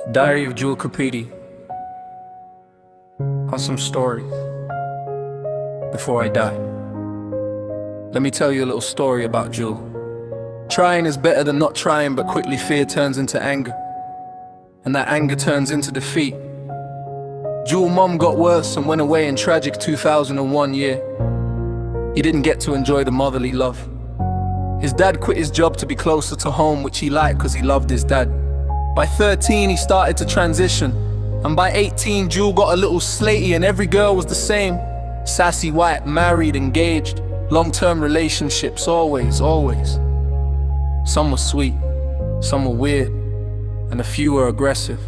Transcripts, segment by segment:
Diary of Jewel Kupiti. On some stories before I die. Let me tell you a little story about Jewel. Trying is better than not trying, but quickly fear turns into anger, and that anger turns into defeat. Jewel mom got worse and went away in tragic 2001 year. He didn't get to enjoy the motherly love. His dad quit his job to be closer to home, which he liked because he loved his dad. By 13 he started to transition, and by 18 Jewel got a little slaty, and every girl was the same. Sassy, white, married, engaged, long-term relationships, always. Some were sweet, some were weird, and a few were aggressive.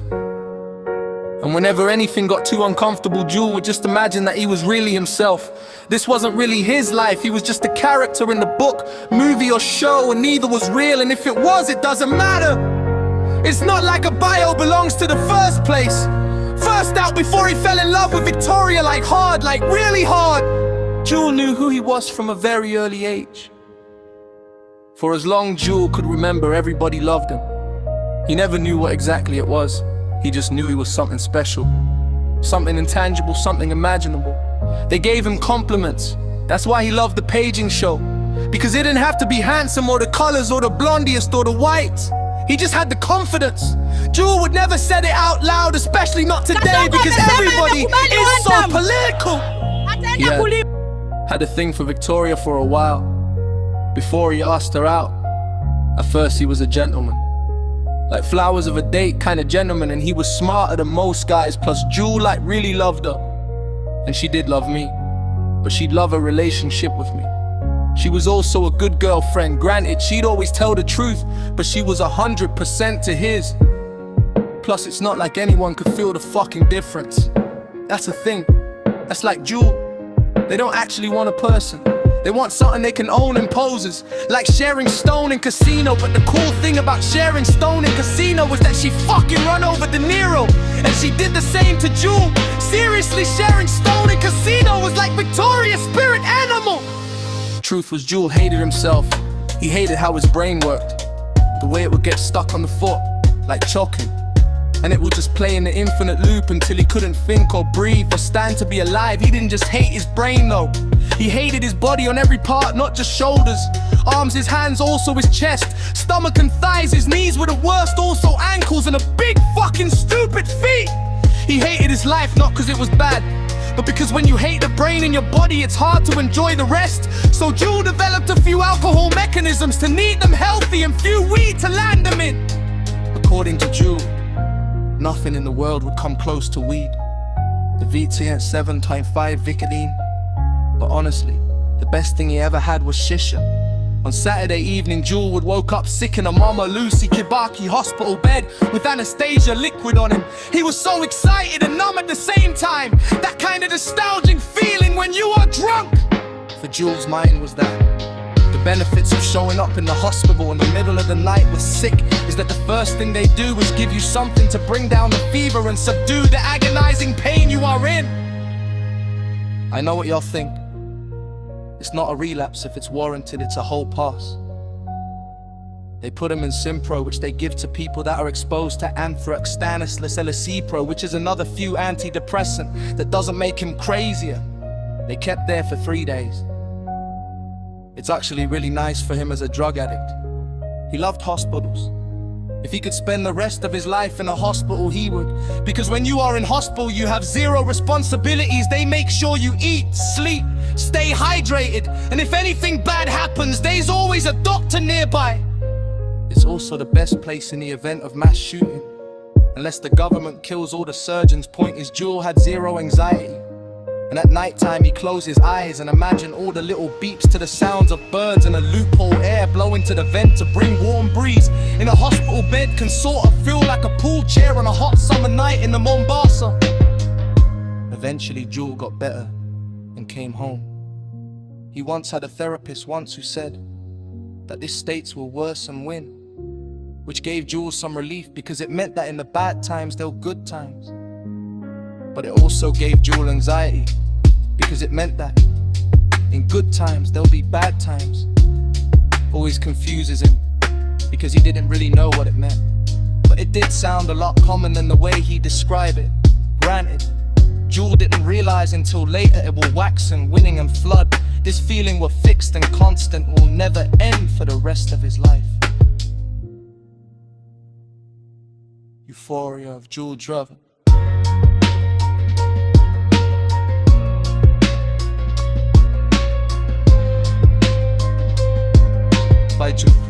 And whenever anything got too uncomfortable, Jewel would just imagine that he was really himself. This wasn't really his life, he was just a character in the book, movie or show, and neither was real, and if it was, it doesn't matter. It's not like a bio belongs to the first place. First out before he fell in love with Victoria, like hard, like really hard. Jewel knew who he was from a very early age. For as long Jewel could remember, everybody loved him. He never knew what exactly it was. He just knew he was something special, something intangible, something imaginable. They gave him compliments. That's why he loved the paging show, because it didn't have to be handsome or the colors or the blondiest or the whites. He just had the confidence. Jewel would never said it out loud, especially not today, because everybody is so political. He had a thing for Victoria for a while, before he asked her out. At first he was a gentleman, like flowers of a date kind of gentleman, and he was smarter than most guys. Plus Jewel like really loved her, and she did love me, but she'd love a relationship with me. She was also a good girlfriend. Granted, she'd always tell the truth, but she was 100% to his. Plus, it's not like anyone could feel the fucking difference. That's the thing. That's like Jewel. They don't actually want a person. They want something they can own in poses, like sharing stone in casino. But the cool thing about sharing stone in casino was that she fucking run over De Niro, and she did the same to Jewel. Seriously, sharing stone in casino was like Victoria's spirit animal. Truth was, Jewel hated himself. He hated how his brain worked, the way it would get stuck on the foot, like choking, and it would just play in the infinite loop until he couldn't think or breathe or stand to be alive. He didn't just hate his brain though, he hated his body on every part, not just shoulders, arms, his hands, also his chest, stomach and thighs. His knees were the worst, also ankles, and a big fucking stupid feet. He hated his life not because it was bad, but because when you hate the brain in your body, it's hard to enjoy the rest. So Jewel developed a few alcohol mechanisms to need them healthy and few weed to land them in. According to Jewel, nothing in the world would come close to weed. The VTN 7x5 Vicodin. But honestly, the best thing he ever had was shisha. On Saturday evening, Jewel would woke up sick in a Mama Lucy Kibaki hospital bed with anesthesia liquid on him. He was so excited and numb at the same time, that kind of nostalgic feeling when you are drunk. For Jewel's mind was that the benefits of showing up in the hospital in the middle of the night with sick is that the first thing they do is give you something to bring down the fever and subdue the agonizing pain you are in. I know what y'all think. It's not a relapse if it's warranted, it's a whole pass. They put them in Simpro, which they give to people that are exposed to anthrax, Stanislas, LSD, which is another few antidepressant that doesn't make him crazier. They kept there for 3 days. It's actually really nice for him as a drug addict. He loved hospitals. If he could spend the rest of his life in a hospital, he would. Because when you are in hospital, you have zero responsibilities. They make sure you eat, sleep, stay hydrated, and if anything bad happens, there's always a doctor nearby. It's also the best place in the event of mass shooting. Unless the government kills all the surgeons. Point is, Jewel had zero anxiety. And at nighttime he closed his eyes and imagined all the little beeps to the sounds of birds and a loophole air blowing to the vent to bring warm breeze. In a hospital bed can sort of feel like a pool chair on a hot summer night in the Mombasa. Eventually Jewel got better and came home. He once had a therapist who said that this states will worsen win, which gave Jewel some relief because it meant that in the bad times there were good times. But it also gave Jewel anxiety because it meant that in good times there'll be bad times. Always confuses him because he didn't really know what it meant. but it did sound a lot common than the way he described it. Granted, Jewel didn't realize until later it will wax and winning and flood. This feeling were fixed and constant, will never end for the rest of his life. Euphoria of Jewel Druver. By Jewel.